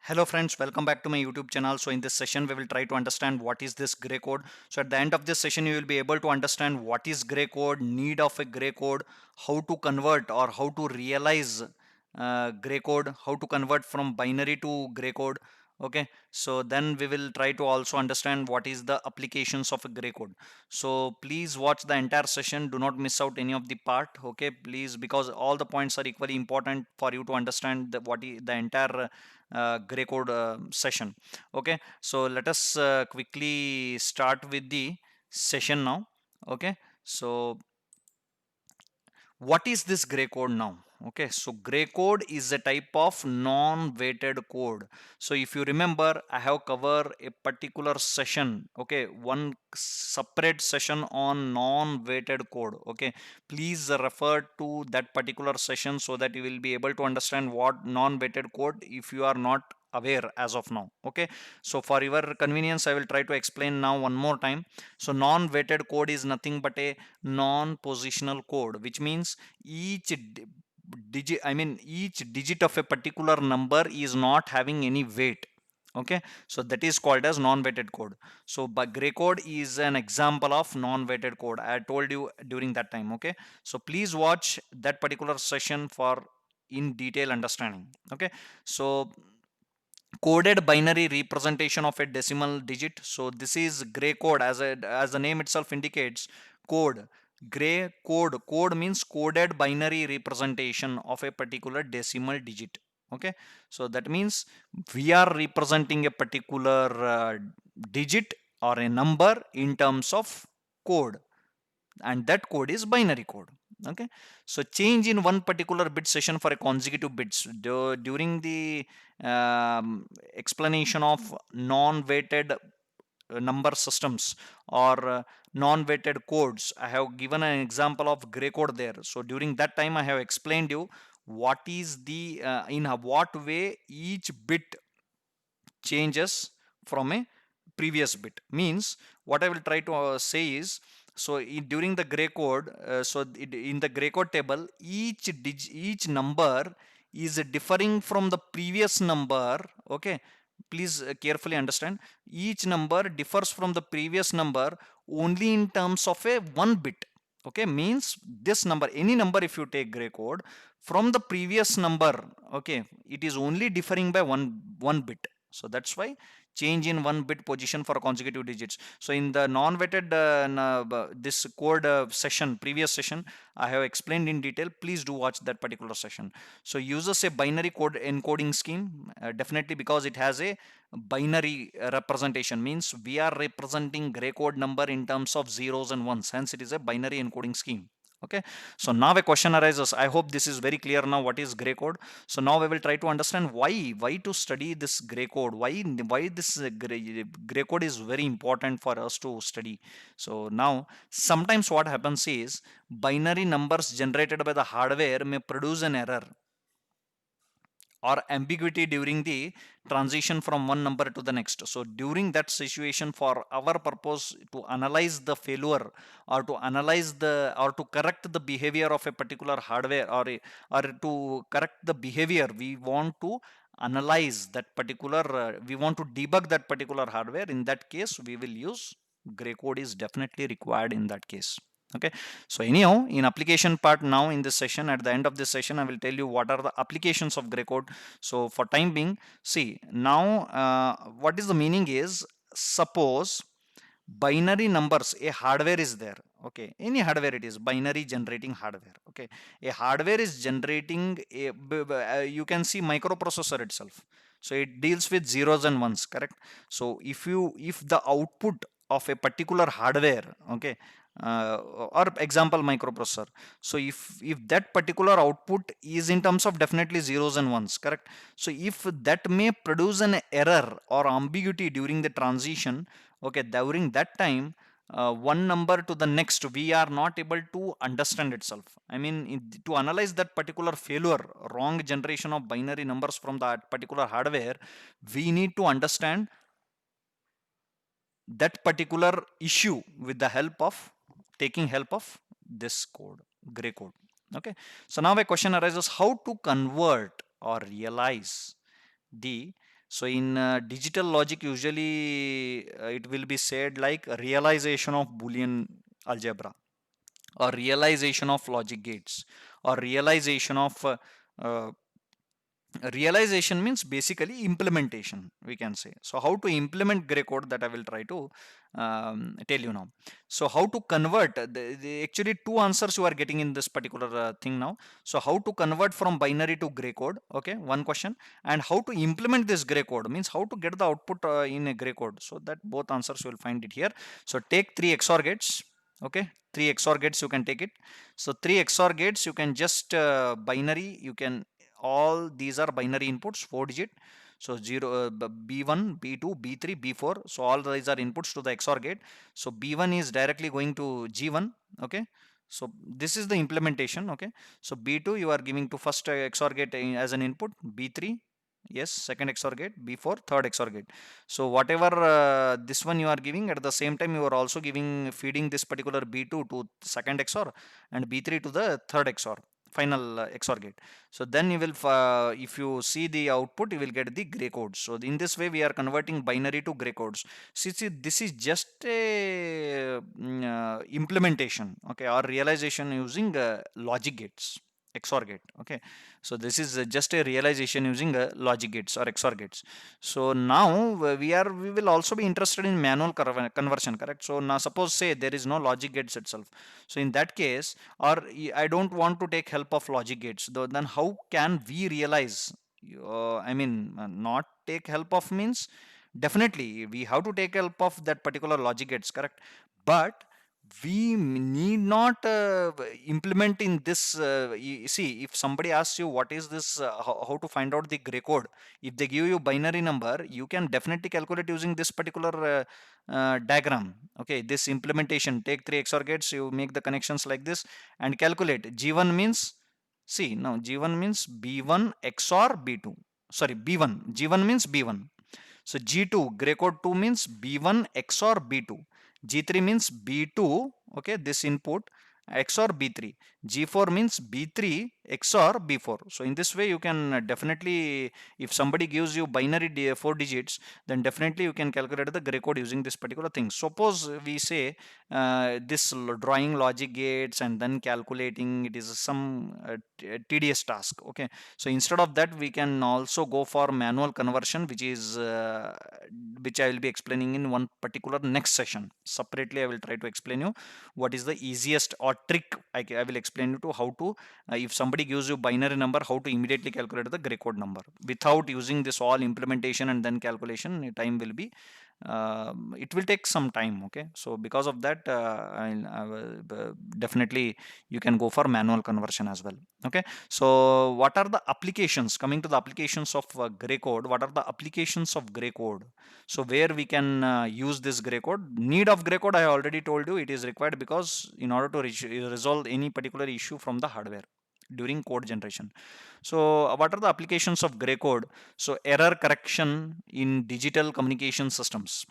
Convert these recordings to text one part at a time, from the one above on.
Hello friends, welcome back to my YouTube channel. So in this session, we will try to understand what is this gray code. So at the end of this session, you will be able to understand what is gray code, need of a gray code, how to convert or how to realize gray code, how to convert from binary to gray code. Okay, so then we will try to also understand what is the applications of a gray code. So please watch the entire session. Do not miss out any of the part. Okay, please, because all the points are equally important for you to understand what is the entire gray code session. Okay, so let us quickly start with the session now. Okay, so what is this gray code now? Okay, so gray code is a type of non-weighted code. So if you remember, I have covered a particular session, okay, one separate session on non-weighted code. Okay, please refer to that particular session so that you will be able to understand what non-weighted code if you are not aware as of now. Okay, so for your convenience, I will try to explain now one more time. So non-weighted code is nothing but a non-positional code, which means each digit of a particular number is not having any weight. Okay, so that is called as non-weighted code. So but gray code is an example of non-weighted code. I told you during that time. Okay, so please watch that particular session for in detail understanding. Okay, so coded binary representation of a decimal digit. So this is gray code, as the name itself indicates. Code, gray code means coded binary representation of a particular decimal digit. Okay, so that means we are representing a particular digit or a number in terms of code, and that code is binary code. Okay, so change in one particular bit session for a consecutive bits during the explanation of non-weighted number systems or non-weighted codes, I have given an example of gray code there. So during that time, I have explained you what is the in a what way each bit changes from a previous bit. Means what I will try to say is, so during the gray code, in the gray code table, each number is differing from the previous number. Okay, please carefully understand, each number differs from the previous number only in terms of a one bit. Okay, means this number, any number, if you take gray code from the previous number, okay, it is only differing by one bit. So that's why change in one bit position for consecutive digits. So in the non-weighted this code session, previous session, I have explained in detail. Please do watch that particular session. So uses a binary code encoding scheme, definitely, because it has a binary representation. Means we are representing gray code number in terms of zeros and ones, hence it is a binary encoding scheme. Okay, so now a question arises. I hope this is very clear now what is gray code. So now we will try to understand why to study this gray code, why this gray code is very important for us to study. So now sometimes what happens is binary numbers generated by the hardware may produce an error or ambiguity during the transition from one number to the next. So during that situation, for our purpose to analyze the failure or to analyze the or to correct the behavior of a particular hardware, or to correct the behavior, we want to analyze that particular we want to debug that particular hardware. In that case, we will use gray code is definitely required in that case. Okay, so anyhow, in application part, now in this session, at the end of this session, I will tell you what are the applications of gray code. So for time being, see now what is the meaning is, suppose binary numbers, a hardware is there. Okay, any hardware, it is binary generating hardware. Okay, a hardware is generating you can see microprocessor itself. So it deals with zeros and ones, correct? So if the output of a particular hardware, okay, or example microprocessor, so if that particular output is in terms of definitely zeros and ones, correct? So if that may produce an error or ambiguity during the transition, okay, during that time, one number to the next, we are not able to understand itself. I mean, to analyze that particular failure, wrong generation of binary numbers from that particular hardware, we need to understand that particular issue with the help of taking help of this code, gray code. Okay, so now a question arises, how to convert or realize D. So in digital logic, usually it will be said like realization of Boolean algebra, or realization of logic gates, or realization of uh, realization means basically implementation, we can say. So how to implement gray code, that I will try to tell you now. So how to convert actually two answers you are getting in this particular thing now. So how to convert from binary to gray code, okay, one question. And how to implement this gray code means how to get the output in a gray code. So that both answers you will find it here. So take three XOR gates, okay, three XOR gates you can take it. So three XOR gates you can just binary, you can, all these are binary inputs, 4 digit. So 0 b1 b2 b3 b4, so all these are inputs to the XOR gate. So b1 is directly going to g1, okay. So this is the implementation, okay. So b2 you are giving to first XOR gate as an input, b3, yes, second XOR gate, b4 third XOR gate. So whatever this one you are giving, at the same time you are also giving, feeding this particular b2 to second XOR, and b3 to the third XOR, final XOR gate. So then you will, if you see the output, you will get the gray codes. So in this way, we are converting binary to gray codes. See, this is just a implementation, okay, or realization using logic gates, XOR gate, okay. So this is just a realization using logic gates or XOR gates. So now we will also be interested in manual conversion, correct? So now suppose say there is no logic gates itself. So in that case, or I don't want to take help of logic gates, though, then how can we realize? I mean, not take help of means definitely we have to take help of that particular logic gates, correct? But we need not implement in this. See, if somebody asks you what is this, how to find out the gray code, if they give you binary number, you can definitely calculate using this particular diagram. Okay, this implementation, take three XOR gates, you make the connections like this and calculate. G1 means, see now, G1 means B1 XOR B2. Sorry, B1. G1 means B1. So G2, gray code 2 means B1 XOR B2. G3 means B2, okay, this input XOR B3. G4 means B3 XOR B4. So in this way, you can definitely, if somebody gives you binary 4 digits, then definitely you can calculate the gray code using this particular thing. Suppose we say this drawing logic gates and then calculating, it is some tedious task, okay. So instead of that, we can also go for manual conversion, which is which I will be explaining in one particular next session. Separately, I will try to explain you what is the easiest or trick. I will explain you to how to, if somebody gives you binary number, how to immediately calculate the gray code number without using this all implementation and then calculation. Time will be, it will take some time, okay. So because of that, I will, definitely you can go for manual conversion as well, okay. So what are the applications, coming to the applications of gray code, what are the applications of gray code? So where we can use this gray code? Need of gray code, I already told you, it is required because in order to resolve any particular issue from the hardware during code generation. So what are the applications of gray code? So error correction in digital communication systems,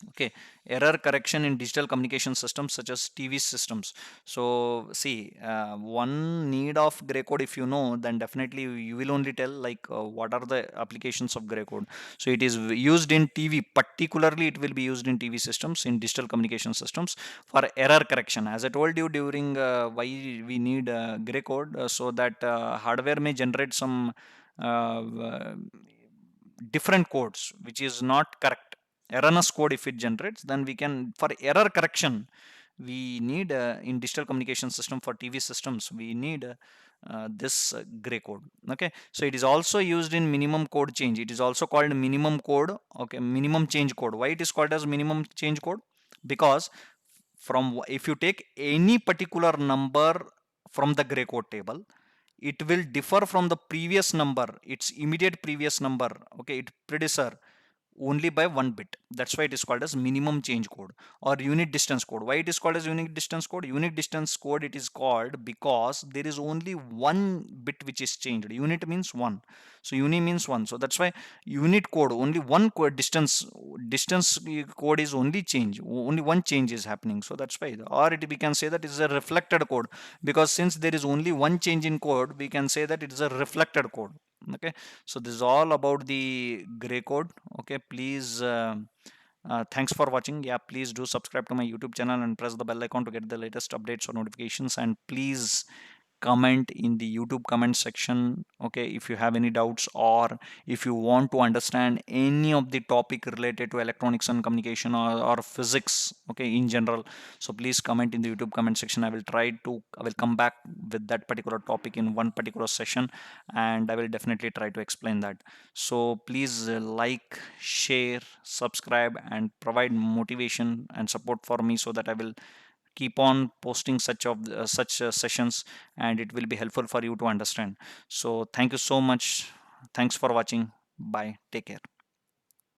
okay. Error correction in digital communication systems such as TV systems. So see, one need of gray code, if you know, then definitely you will only tell like what are the applications of gray code. So it is used in TV, particularly it will be used in TV systems, in digital communication systems, for error correction. As I told you during why we need gray code, so that hardware may generate some different codes which is not correct, erroneous code. If it generates, then we can, for error correction, we need in digital communication system, for TV systems, we need this gray code, okay. So it is also used in minimum code change, it is also called minimum code, okay, minimum change code. Why it is called as minimum change code? Because from, if you take any particular number from the gray code table, it will differ from the previous number, its immediate previous number, okay, its predecessor, only by 1 bit. That's why it is called as minimum change code or unit distance code. Why it is called as unit distance code? Unit distance code it is called because there is only 1 bit which is changed. Unit means 1. So uni means one. So that's why unit code, only one code distance code is only change. Only one change is happening. So that's why, or it we can say that is a reflected code, because since there is only one change in code, we can say that it is a reflected code. Okay. So this is all about the gray code. Okay. Please. Thanks for watching. Yeah, please do subscribe to my YouTube channel and press the bell icon to get the latest updates or notifications. And please comment in the YouTube comment section, okay, if you have any doubts, or if you want to understand any of the topic related to electronics and communication, or physics, okay, in general. So please comment in the YouTube comment section. I will come back with that particular topic in one particular session, and I will definitely try to explain that. So please like, share, subscribe, and provide motivation and support for me, so that I will keep on posting such sessions, and it will be helpful for you to understand. So thank you so much. Thanks for watching. Bye, take care.